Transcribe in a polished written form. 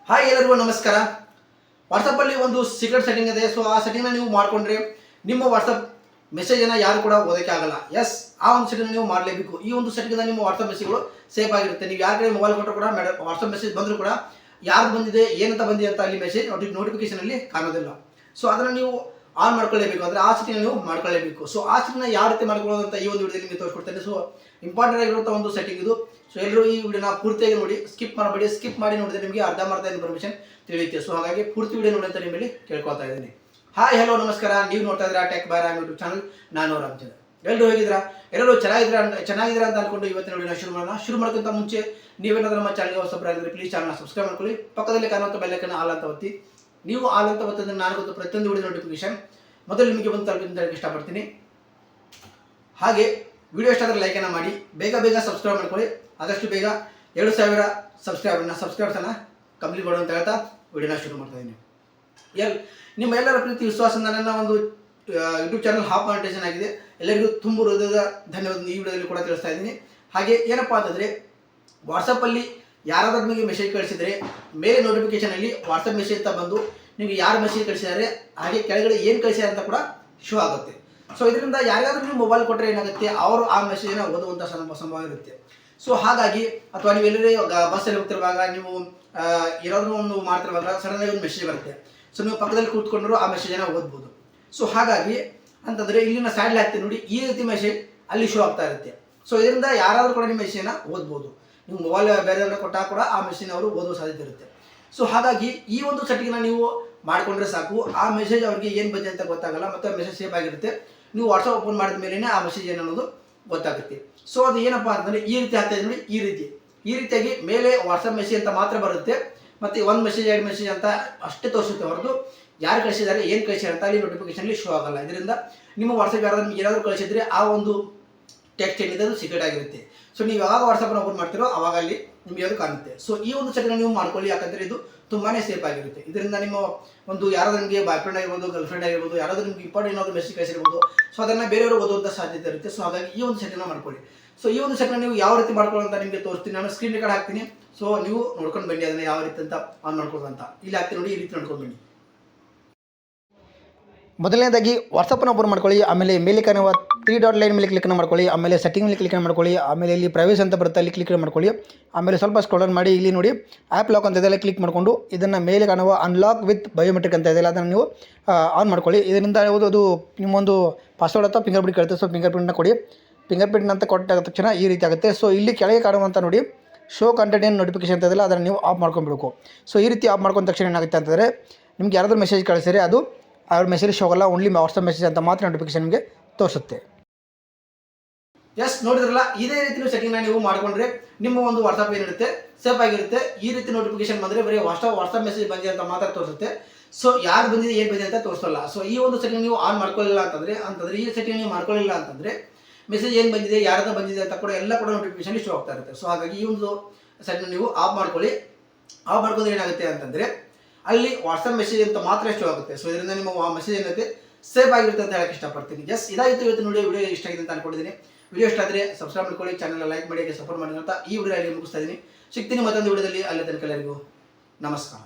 Hi ಎಲ್ಲರಿಗೂ ನಮಸ್ಕಾರ. ವಾಟ್ಸಪ್ಪಲ್ಲಿ ಒಂದು ಸೀಕ್ರೆಟ್ ಸೆಟ್ಟಿಂಗ್ ಇದೆ. ಸೊ ಆ ಸೆಟ್ಟಿಂಗ್ನ ನೀವು ಮಾಡಿಕೊಂಡ್ರೆ ನಿಮ್ಮ ವಾಟ್ಸಪ್ ಮೆಸೇಜನ್ನು ಯಾರು ಕೂಡ ಓದೋಕ್ಕೆ ಆಗಲ್ಲ. ಎಸ್, ಆ ಒಂದು ಸೆಟ್ಟಿಂಗ್ ನೀವು ಮಾಡಲೇಬೇಕು. ಈ ಒಂದು ಸೆಟ್ಟಿಂಗ್ನ ನಿಮ್ಮ ವಾಟ್ಸಪ್ ಮೆಸೇಜ್ಗಳು ಸೇಫ್ ಆಗಿರುತ್ತೆ. ನೀವು ಯಾರ ಕಡೆ ಮೊಬೈಲ್ ಕೊಟ್ಟರು ಕೂಡ ವಾಟ್ಸಪ್ ಮೆಸೇಜ್ ಬಂದರೂ ಕೂಡ ಯಾರು ಬಂದಿದೆ ಏನಂತ ಬಂದಿದೆ ಅಂತ ಅಲ್ಲಿ ಮೆಸೇಜ್ ನೋಟಿಫಿಕೇಶನಲ್ಲಿ ಕಾಣೋದಿಲ್ಲ. ಸೊ ಅದನ್ನು ನೀವು ಆನ್ ಮಾಡ್ಕೊಳ್ಳೇಬೇಕು. ಅಂದರೆ ಆ ಸೆಟ್ಟಿಂಗ್ ನೀವು ಮಾಡ್ಕೊಳ್ಳೇಬೇಕು. ಸೊ ಆ ಸೆಟ್ಟಿಂಗ್ನ ಯಾವ ರೀತಿ ಮಾಡ್ಕೊಳ್ಳೋದು ಅಂತ ಈ ಒಂದು ವಿಡಿಯೋದಲ್ಲಿ ನಿಮಗೆ ತೋರಿಸ್ಕೊಡ್ತೇನೆ. ಸೊ ಇಂಪಾರ್ಟೆಂಟ್ ಆಗಿರುವಂಥ ಒಂದು ಸೆಟ್ಟಿಂಗ್ ಇದು. ಸೊ ಎಲ್ಲರೂ ಈ ವಿಡಿಯೋನ ಪೂರ್ತಿಯಾಗಿ ನೋಡಿ, ಸ್ಕಿಪ್ ಮಾಡಬೇಡಿ. ಸ್ಕಿಪ್ ಮಾಡಿ ನೋಡಿದ್ರೆ ನಿಮಗೆ ಅರ್ಧಂಬರ್ಧ ಇನ್ಫಾರ್ಮೇಷನ್ ತಿಳಿಯುತ್ತೆ. ಸೊ ಹಾಗಾಗಿ ಪೂರ್ತಿ ವಿಡಿಯೋ ನೋಡಿ ಅಂತ ನಿಮ್ಮಲ್ಲಿ ಕೇಳ್ಕೊಳ್ತಾ ಇದ್ದೀನಿ. ಹಾಯ್ ಹಲೋ ನಮಸ್ಕಾರ. ನೀವು ನೋಡ್ತಾ ಇದ್ದೀರಾ tech by Ram YouTube channel. ನಾನು ರಾಮಚಂದ್ರ. ಎಲ್ಲರೂ ಹೇಗಿದ್ದೀರಾ? ಎಲ್ಲರೂ ಚೆನ್ನಾಗಿದ್ದೀರಾ ಅಂತ ಅನ್ಕೊಂಡು ಇವತ್ತಿನ ವಿಡಿಯೋನ ಶುರು ಮಾಡೋಕ್ಕಿಂತ ಮುಂಚೆ ನೀವೇನಾದ್ರೂ ನಮ್ಮ ಚಾನಲ್ಗೆ ಹೊಸಬರಾಗಿದ್ದರೆ ಪ್ಲೀಸ್ ಚಾನಲ್ನ ಸಬ್ಸ್ಕ್ರೈಬ್ ಮಾಡ್ಕೊಳ್ಳಿ. ಪಕ್ಕದಲ್ಲಿ ಕಾಣುವಂಥ ಬೆಲ್ ಐಕಾನ್ ಆಲ್ ಅಂತ ಒತ್ತಿ. ನೀವು ಆಲ್ ಅಂತ ಒತ್ತಿದ್ರೆ ನಾನು ಗೊತ್ತು ಪ್ರತಿಯೊಂದು ವಿಡಿಯೋ ನೋಟಿಫಿಕೇಶನ್ ಮೊದಲು ನಿಮಗೆ ಬಂದು ತಲುಪಿ ಅಂತ ಹೇಳಕ್ಕೆ ಇಷ್ಟಪಡ್ತೀನಿ. ಹಾಗೆ ವಿಡಿಯೋ ಇಷ್ಟ ಆದರೆ ಲೈಕನ್ನು ಮಾಡಿ, ಬೇಗ ಸಬ್ಸ್ಕ್ರೈಬ್ ಮಾಡ್ಕೊಳ್ಳಿ. ಆದಷ್ಟು ಬೇಗ 2000 ಸಬ್ಸ್ಕ್ರೈಬರ್ಸನ್ನು ಕಂಪ್ಲೀಟ್ ಮಾಡು ಅಂತ ಹೇಳ್ತಾ ವಿಡಿಯೋನ ಶುರು ಮಾಡ್ತಾ ಇದ್ದೀನಿ. ನಿಮ್ಮ ಎಲ್ಲರ ಪ್ರೀತಿ ವಿಶ್ವಾಸದಿಂದ ನನ್ನ ಒಂದು ಯೂಟ್ಯೂಬ್ ಚಾನಲ್ ಹಾಫ್ ಮಾನಿಟೈಸೇಷನ್ ಆಗಿದೆ. ಎಲ್ಲರಿಗೂ ತುಂಬ ಹೃದಯದ ಧನ್ಯವಾದ ಈ ವಿಡಿಯೋದಲ್ಲಿ ಕೂಡ ತಿಳಿಸ್ತಾ ಇದ್ದೀನಿ. ಹಾಗೆ ಏನಪ್ಪ ಅಂತಂದರೆ, ವಾಟ್ಸಪ್ಪಲ್ಲಿ ಯಾರಾದರೂ ನಿಮಗೆ ಮೆಸೇಜ್ ಕಳಿಸಿದರೆ ಮೇಲೆ ನೋಟಿಫಿಕೇಷನಲ್ಲಿ ವಾಟ್ಸಪ್ ಮೆಸೇಜ್ ಅಂತ ಬಂದು ನಿಮಗೆ ಯಾರು ಮೆಸೇಜ್ ಕಳಿಸಿದ್ದಾರೆ ಹಾಗೆ ಕೆಳಗಡೆ ಏನು ಕಳಿಸಿದ್ದಾರೆ ಅಂತ ಕೂಡ ಶೋ ಆಗುತ್ತೆ. ಸೊ ಇದರಿಂದ ಯಾರಿಗಾದ್ರೂ ನೀವು ಮೊಬೈಲ್ ಕೊಟ್ಟರೆ ಏನಾಗುತ್ತೆ, ಅವರು ಆ ಮೆಸೇಜನ್ನು ಓದುವಂಥ ಸಂಭವ ಇರುತ್ತೆ. ಸೊ ಹಾಗಾಗಿ ಅಥವಾ ನೀವು ಎಲ್ಲರೂ ಬಸ್ಸಲ್ಲಿ ಹೋಗ್ತಿರುವಾಗ, ನೀವು ಏನಾದರೂ ಒಂದು ಮಾಡ್ತಿರುವಾಗ ಸಡನ್ನಾಗಿ ಒಂದು ಮೆಸೇಜ್ ಬರುತ್ತೆ. ಸೊ ನೀವು ಪಕ್ಕದಲ್ಲಿ ಕೂತ್ಕೊಂಡ್ರು ಆ ಮೆಸೇಜನ್ನು ಓದ್ಬೋದು. ಸೊ ಹಾಗಾಗಿ ಅಂತಂದರೆ ಇಲ್ಲಿನ ಸೈಡ್ಲಿ ಹಾಕ್ತೀನಿ ನೋಡಿ, ಈ ರೀತಿ ಮೆಸೇಜ್ ಅಲ್ಲಿ ಶೋ ಆಗ್ತಾ ಇರುತ್ತೆ. ಸೊ ಇದರಿಂದ ಯಾರಾದರೂ ಕೂಡ ನಿಮ್ಮ ಮೆಸೇಜನ್ನು ಓದ್ಬೋದು. ನೀವು ಮೊಬೈಲ್ ಬೇರೆಯವ್ರನ್ನ ಕೊಟ್ಟಾಗ ಕೂಡ ಆ ಮೆಸೇಜ್ ಅವರು ಓದುವ ಸಾಧ್ಯತೆ ಇರುತ್ತೆ. ಸೊ ಹಾಗಾಗಿ ಈ ಒಂದು ಸೆಟ್ಟಿಂಗ್ನ ನೀವು ಮಾಡಿಕೊಂಡ್ರೆ ಸಾಕು. ಆ ಮೆಸೇಜ್ ಅವ್ರಿಗೆ ಏನು ಬಂದಿದೆ ಅಂತ ಗೊತ್ತಾಗಲ್ಲ, ಮತ್ತು ಆ ಮೆಸೇಜ್ ಸೇಫ್ ಆಗಿರುತ್ತೆ. ನೀವು ವಾಟ್ಸಪ್ ಓಪನ್ ಮಾಡಿದ ಮೇಲೇ ಆ ಮೆಸೇಜ್ ಏನನ್ನೋದು ಗೊತ್ತಾಗುತ್ತೆ. ಸೊ ಅದು ಏನಪ್ಪ ಅಂತಂದರೆ ಈ ರೀತಿ ಆಗ್ತಾ ಇದೆ ನೋಡಿ, ಈ ರೀತಿಯಾಗಿ ಮೇಲೆ ವಾಟ್ಸಪ್ ಮೆಸೇಜ್ ಅಂತ ಮಾತ್ರ ಬರುತ್ತೆ. ಮತ್ತು ಒಂದು ಮೆಸೇಜ್ 2 ಮೆಸೇಜ್ ಅಂತ ಅಷ್ಟೇ ತೋರಿಸುತ್ತೆ ಹೊರತು ಯಾರು ಕಳಿಸಿದ್ದಾರೆ ಏನು ಕಳಿಸಿದ್ದಾರೆ ಅಂತ ಅಲ್ಲಿ ನೋಟಿಫಿಕೇಶನ್ಲಿ ಶೋ ಆಗಲ್ಲ. ಇದರಿಂದ ನಿಮ್ಮ ವಾಟ್ಸಪ್ ಯಾರಾದ್ರೂ ಏನಾದರೂ ಕಳಿಸಿದರೆ ಆ ಒಂದು ಟೆಕ್ಸ್ಟ್ ಏನಿದೆ ಅದು ಸೀಕ್ರೆಟ್ ಆಗಿರುತ್ತೆ. ಸೊ ನೀವು ಯಾವಾಗ ವಾಟ್ಸಪ್ಪನ್ನು ಓಪನ್ ಮಾಡ್ತೀರೋ ಆವಾಗ ಅಲ್ಲಿ ನಿಮಗೆ ಅದು ಕಾಣುತ್ತೆ. ಸೊ ಈ ಒಂದು ಸೆಟ್ಟಿಂಗ್ ನೀವು ಮಾಡ್ಕೊಳ್ಳಿ, ಯಾಕಂದರೆ ಇದು ತುಂಬಾ ಸೇಫ್ ಆಗಿರುತ್ತೆ. ಇದರಿಂದ ನಿಮ್ಮ ಒಂದು ಯಾರಾದ್ರೂ ನಿಮಗೆ ಬಾಯ್ ಫ್ರೆಂಡ್ ಆಗಿರ್ಬೋದು, ಗರ್ಲ್ ಫ್ರೆಂಡ್ ಆಗಿರ್ಬೋದು, ಯಾರಾದರೂ ನಿಮಗೆ ಇಂಪಾರ್ಟೆಂಟ್ ಏನಾದರೂ ಮೆಸೇಜ್ ಕಳಿಸಿರ್ಬೋದು. ಸೊ ಅದನ್ನು ಬೇರೆಯವರು ಓದುವಂಥ ಸಾಧ್ಯತೆ ಇರುತ್ತೆ. ಸೊ ಹಾಗಾಗಿ ಈ ಒಂದು ಸೆಟ್ಟಿಂಗ್ನ ಮಾಡ್ಕೊಳ್ಳಿ. ಸೊ ಈ ಒಂದು ಸೆಟ್ಟಿಂಗ್ ನೀವು ಯಾವ ರೀತಿ ಮಾಡ್ಕೊಳ್ಳೋ ಅಂತ ನಿಮಗೆ ತೋರಿಸ್ತೀನಿ. ನಾನು ಸ್ಕ್ರೀನ್ ರೆಕಾರ್ಡ್ ಹಾಕ್ತೀನಿ. ಸೊ ನೀವು ನೋಡ್ಕೊಂಡು ಬನ್ನಿ ಅದನ್ನು ಯಾವ ರೀತಿ ಅಂತ ಆನ್ ಮಾಡ್ಕೊಳ್ಳೋದು ಅಂತ. ಇಲ್ಲಿ ಹಾಕ್ತೀನಿ ನೋಡಿ, ಈ ರೀತಿ ನೋಡ್ಕೊಂಡು ಬನ್ನಿ. ಮೊದಲನೇದಾಗಿ ವಾಟ್ಸಪ್ಪನ್ನು ಓಪನ್ ಮಾಡ್ಕೊಳ್ಳಿ. ಆಮೇಲೆ ಮೇಲೆ ಕಾಣುವ 3 ಡಾಟ್ ಲೈನ್ ಮೇಲೆ ಕ್ಲಿಕ್ ಮಾಡ್ಕೊಳ್ಳಿ. ಆಮೇಲೆ ಸೆಟ್ಟಿಂಗ್ ಮೇಲೆ ಕ್ಲಿಕ್ ಮಾಡ್ಕೊಳ್ಳಿ. ಆಮೇಲೆ ಇಲ್ಲಿ ಪ್ರೈವೇಸಿ ಅಂತ ಬರುತ್ತೆ, ಅಲ್ಲಿ ಕ್ಲಿಕ್ ಮಾಡ್ಕೊಳ್ಳಿ. ಆಮೇಲೆ ಸ್ವಲ್ಪ ಸ್ಕ್ರೋಲ್ ಮಾಡಿ ಇಲ್ಲಿ ನೋಡಿ ಆ್ಯಪ್ ಲಾಕ್ ಅಂತ ಇದೆಲ್ಲ ಕ್ಲಿಕ್ ಮಾಡಿಕೊಂಡು ಇದನ್ನು ಮೇಲೆ ಕಾಣುವ ಅನ್ಲಾಕ್ ವಿತ್ ಬಯೋಮೆಟ್ರಿಕ್ ಅಂತ ಇದೆಯಲ್ಲ ಅದನ್ನು ನೀವು ಆನ್ ಮಾಡ್ಕೊಳ್ಳಿ. ಇದರಿಂದ ಅದು ನಿಮ್ಮೊಂದು ಪಾಸ್ವರ್ಡ್ ಅಥವಾ ಫಿಂಗರ್ ಪ್ರಿಂಟ್ ಕೇಳುತ್ತೆ. ಸೊ ಫಿಂಗರ್ ಪ್ರಿಂಟ್ನ ಕೊಡಿ. ಫಿಂಗರ್ ಪ್ರಿಂಟ್ ಅಂತ ಕೊಟ್ಟ ತಕ್ಷಣ ಈ ರೀತಿ ಆಗುತ್ತೆ. ಸೊ ಇಲ್ಲಿ ಕೆಳಗೆ ಕಾಣುವಂಥ ನೋಡಿ ಶೋ ಕಂಟೆಂಟ್ ಏನು ನೋಟಿಫಿಕೇಶನ್ ಅಂತ ಇದೆಯಲ್ಲ ಅದನ್ನು ನೀವು ಆಫ್ ಮಾಡ್ಕೊಂಡ್ಬಿಡಬೇಕು. ಸೊ ಈ ರೀತಿ ಆಫ್ ಮಾಡ್ಕೊಂಡ ತಕ್ಷಣ ಏನಾಗುತ್ತೆ ಅಂತಂದರೆ, ನಿಮ್ಗೆ ಯಾರಾದರೂ ಮೆಸೇಜ್ ಕಳಿಸಿದರೆ ಅದು ಅವ್ರ ಮೆಸೇಜ್ ಶೋ ಆಗಲ್ಲ, ಓನ್ಲಿ ವಾಟ್ಸಪ್ ಮೆಸೇಜ್ ಅಂತ ಮಾತ್ರ ನೋಟಿಫಿಕೇಶನ್ ನಿಮಗೆ ತೋರಿಸುತ್ತೆ. ಎಸ್, ನೋಡಿದ್ರಲ್ಲ, ಇದೇ ರೀತಿ ನೀವು ಸೆಟ್ಟಿಂಗ್ನ ನೀವು ಮಾಡಿಕೊಂಡ್ರೆ ನಿಮ್ಮ ಒಂದು ವಾಟ್ಸಪ್ ಏನಿರುತ್ತೆ ಸೇಫ್ ಆಗಿರುತ್ತೆ. ಈ ರೀತಿ ನೋಟಿಫಿಕೇಶನ್ ಬಂದರೆ ಬರೀ ವಾಟ್ಸಪ್ ಮೆಸೇಜ್ ಬಂದಿದೆ ಅಂತ ಮಾತ್ರ ತೋರಿಸುತ್ತೆ. ಸೊ ಯಾರು ಬಂದಿದೆ ಏನು ಬಂದಿದೆ ಅಂತ ತೋರಿಸಲ್ಲ. ಸೊ ಈ ಒಂದು ಸೆಟ್ಟಿಂಗ್ ನೀವು ಆನ್ ಮಾಡ್ಕೊಳ್ಳಿಲ್ಲ ಅಂತಂದರೆ ಈ ಸೆಟ್ಟಿಂಗ್ ನೀವು ಮಾಡ್ಕೊಳ್ಳಿಲ್ಲ ಅಂತಂದರೆ ಮೆಸೇಜ್ ಏನು ಬಂದಿದೆ, ಯಾರದ ಬಂದಿದೆ ಅಂತ ಕೂಡ ಎಲ್ಲ ಕೂಡ ನೋಟಿಫಿಕೇಶನ್ ಶೋ ಆಗ್ತಾ ಇರುತ್ತೆ. ಸೊ ಹಾಗಾಗಿ ಈ ಒಂದು ಸೆಟ್ಟಿಂಗ್ ನೀವು ಆಫ್ ಮಾಡ್ಕೊಳ್ಳಿ. ಆಫ್ ಮಾಡ್ಕೊಂಡ್ರೆ ಏನಾಗುತ್ತೆ ಅಂತಂದರೆ ಅಲ್ಲಿ ವಾಟ್ಸಪ್ ಮೆಸೇಜ್ ಅಂತ ಮಾತ್ರ ಶೋ ಆಗುತ್ತೆ. ಸೊ ಇದರಿಂದ ನಿಮ್ಮ ಮೆಸೇಜ್ ಏನೈತೆ ಸೇಫ್ ಆಗಿರುತ್ತೆ ಅಂತ ಹೇಳಕ್ಕೆ ಇಷ್ಟಪಡ್ತೀನಿ. ಜಸ್ಟ್ ಇದಾಗಿತ್ತು ಇವತ್ತು ನೋಡಿ ವಿಡಿಯೋ ಇಷ್ಟ ಆಗಿದೆ ಅಂತ ಅನ್ಕೊಂಡಿದ್ದೀನಿ. ವಿಡಿಯೋ ಇಷ್ಟ ಆದರೆ ಸಬ್ಸ್ಕ್ರೈಬ್ ಮಾಡ್ಕೊಳ್ಳಿ, ಚಾನಲ್ ಲೈಕ್ ಮಾಡಿ, ಸಪೋರ್ಟ್ ಮಾಡಿ ಅಂತ ಈ ವಿಡಿಯೋ ಮುಗಿಸ್ತಾ ಇದ್ದೀನಿ. ಸಿಗ್ತೀನಿ ಮತ್ತೊಂದು ವಿಡಿಯೋದಲ್ಲಿ. ಅಲ್ಲಿ ತನಕ ಎಲ್ಲರಿಗೂ ನಮಸ್ಕಾರ.